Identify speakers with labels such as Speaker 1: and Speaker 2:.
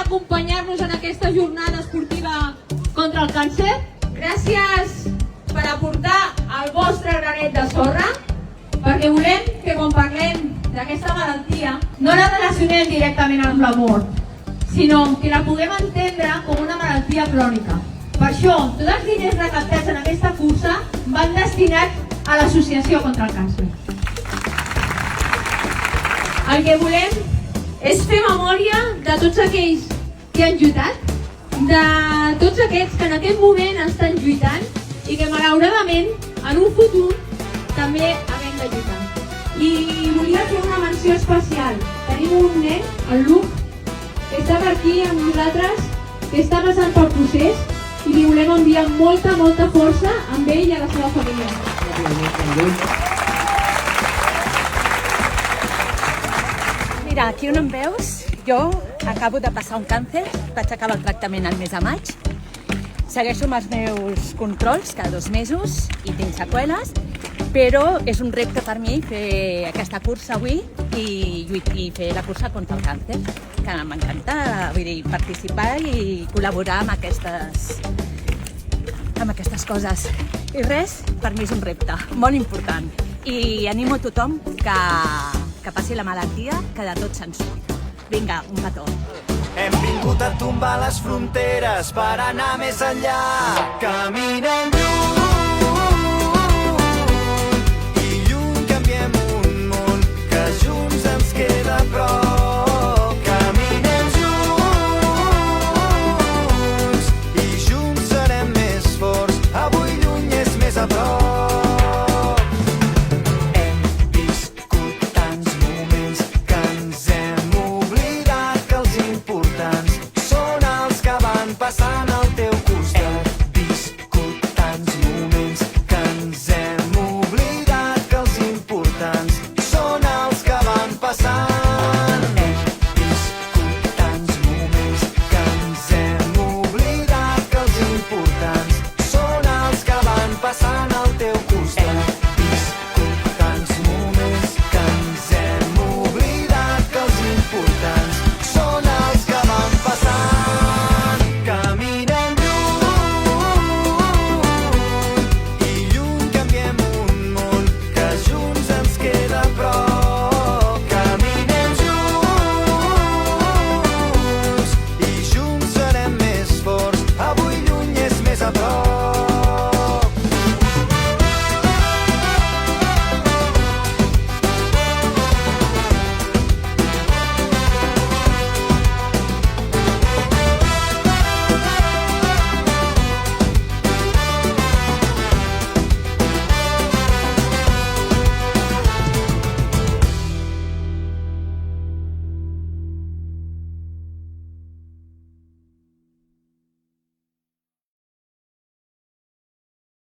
Speaker 1: acompanyar-nos en aquesta jornada esportiva contra el càncer. Gràcies per aportar el vostre granet de sorra, perquè volem que quan parlem d'aquesta malaltia no la relacionem directament amb la mort, sinó que la puguem entendre com una malaltia crònica. Per això, tots els diners recaptats en aquesta cursa van destinats a l'Associació contra el Càncer. El que volem és fer memòria de tots aquells que han lluitat, de tots aquests que en aquest moment estan lluitant i que malauradament en un futur també haguem de lluitar. I volia fer una menció especial. Tenim un nen, el Luc, que està per aquí amb nosaltres, que està passant pel procés i li volem enviar molta força amb ell i a la seva família.
Speaker 2: Mira, aquí on em veus, jo acabo de passar un càncer, vaig acabar el tractament el mes de maig, segueixo amb els meus controls cada 2 mesos i tinc seqüeles, però és un repte per mi fer aquesta cursa avui i fer la cursa contra el càncer, que m'encanta participar i col·laborar amb aquestes coses. I res, per mi és un repte molt important i animo a tothom que passi la malaltia, que de tot se'n surt. Vinga, un petó.
Speaker 3: Hem vingut a tombar les fronteres per anar més enllà. Caminem